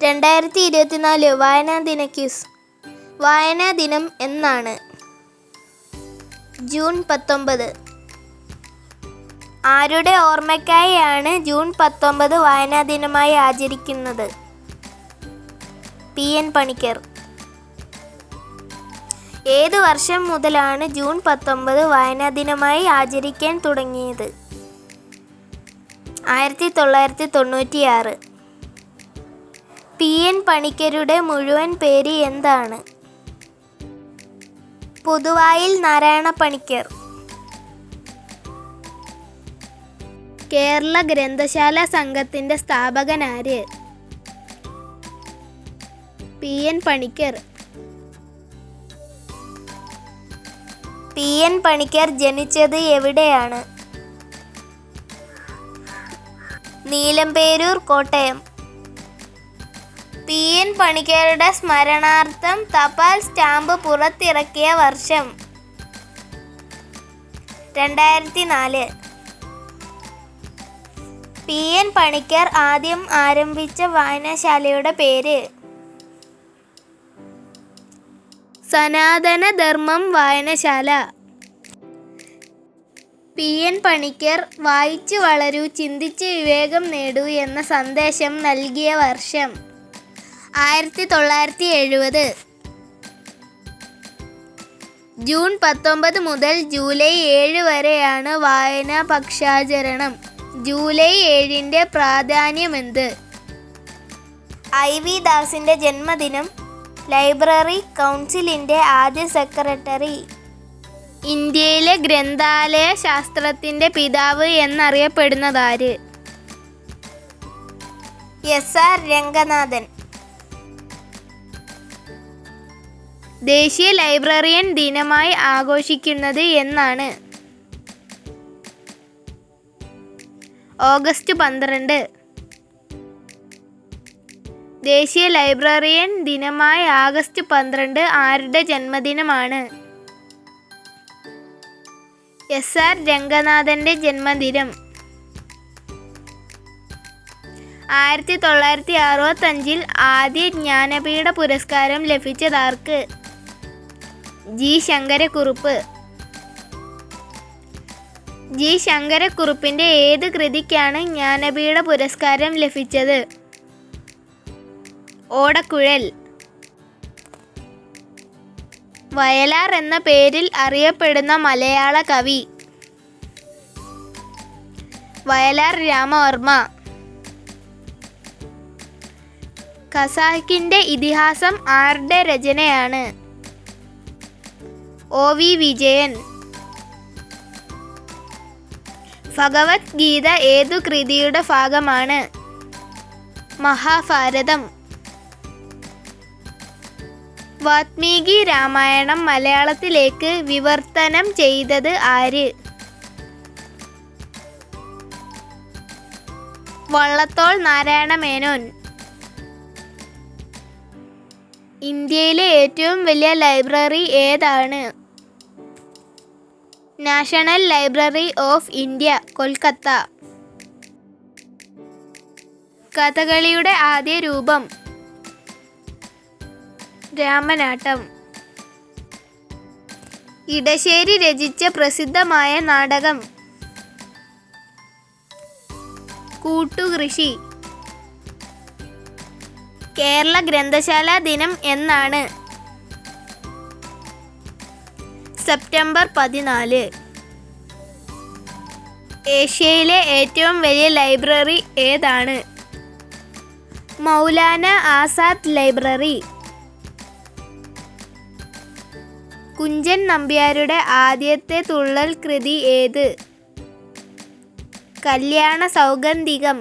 2024 വായനാ ദിന ക്വിസ്. വായനാ ദിനം എന്നാണ്? ജൂൺ 19. ആരുടെ ഓർമ്മയ്ക്കായാണ് ജൂൺ 19 വായനാ ദിനമായി ആചരിക്കുന്നത്? PN പണിക്കർ. ഏത് വർഷം മുതലാണ് ജൂൺ 19 വായനാ ദിനമായി ആചരിക്കാൻ തുടങ്ങിയത്? 1996. PN പണിക്കരുടെ മുഴുവൻ പേര് എന്താണ്? പൊതുവായിൽ നാരായണ പണിക്കർ. കേരള ഗ്രന്ഥശാല സംഘത്തിൻ്റെ സ്ഥാപകനാര്? PN പണിക്കർ. PN പണിക്കർ ജനിച്ചത് എവിടെയാണ്? നീലംപേരൂർ, കോട്ടയം. PN പണിക്കരുടെ സ്മരണാർത്ഥം തപാൽ സ്റ്റാമ്പ് പുറത്തിറക്കിയ വർഷം? 2004. PN പണിക്കർ ആദ്യം ആരംഭിച്ച വായനശാലയുടെ പേര്? സനാതന ധർമ്മം വായനശാല. PN പണിക്കർ വായിച്ചു വളരൂ, ചിന്തിച്ച് വിവേകം നേടൂ എന്ന സന്ദേശം നൽകിയ വർഷം? 1970. ജൂൺ 19 മുതൽ ജൂലൈ 7 വരെയാണ് വായനാ പക്ഷാചരണം. ജൂലൈ 7-ന്റെ പ്രാധാന്യമെന്ത്? IV ദാസിൻ്റെ ജന്മദിനം. ലൈബ്രറി കൗൺസിലിൻ്റെ ആദ്യ സെക്രട്ടറി. ഇന്ത്യയിലെ ഗ്രന്ഥാലയ ശാസ്ത്രത്തിൻ്റെ പിതാവ് എന്നറിയപ്പെടുന്നതാര്? SR രംഗനാഥൻ. ദേശീയ ലൈബ്രറിയൻ ദിനമായി ആഘോഷിക്കുന്നത് എന്നാണ്? ഓഗസ്റ്റ് 12. ദേശീയ ലൈബ്രറിയൻ ദിനമായ ആഗസ്റ്റ് 12 ആരുടെ ജന്മദിനമാണ്? SR രംഗനാഥൻ്റെ ജന്മദിനം. 1965 ആദ്യ ജ്ഞാനപീഠ പുരസ്കാരം ലഭിച്ചതാർക്ക്? G ശങ്കരക്കുറുപ്പ്. G ശങ്കരക്കുറുപ്പിൻ്റെ ഏത് കൃതിക്കാണ് ജ്ഞാനപീഠ പുരസ്കാരം ലഭിച്ചത്? ഓടക്കുഴൽ. വയലാർ എന്ന പേരിൽ അറിയപ്പെടുന്ന മലയാള കവി? വയലാർ രാമവർമ്മ. ഖസാക്കിൻ്റെ ഇതിഹാസം ആരുടെ രചനയാണ്? OV വിജയൻ. ഭഗവത്ഗീത ഏതു കൃതിയുടെ ഭാഗമാണ്? മഹാഭാരതം. വാത്മീകി രാമായണം മലയാളത്തിലേക്ക് വിവർത്തനം ചെയ്തത് ആര്? വള്ളത്തോൾ നാരായണ മേനോൻ. ഇന്ത്യയിലെ ഏറ്റവും വലിയ ലൈബ്രറി ഏതാണ്? National library of India, Kolkata. കഥകളിയുടെ ആദ്യ രൂപം? രാമനാട്ടം. ഇടശ്ശേരി രചിച്ച പ്രസിദ്ധമായ നാടകം? കൂട്ടുകൃഷി. കേരള ഗ്രന്ഥശാല ദിനം എന്നാണ്? സെപ്റ്റംബർ 14. ഏഷ്യയിലെ ഏറ്റവും വലിയ ലൈബ്രറി ഏതാണ്? മൗലാന ആസാദ് ലൈബ്രറി. കുഞ്ചൻ നമ്പ്യാരുടെ ആദ്യത്തെ തുള്ളൽ കൃതി ഏത്? കല്യാണ സൗഗന്ധികം.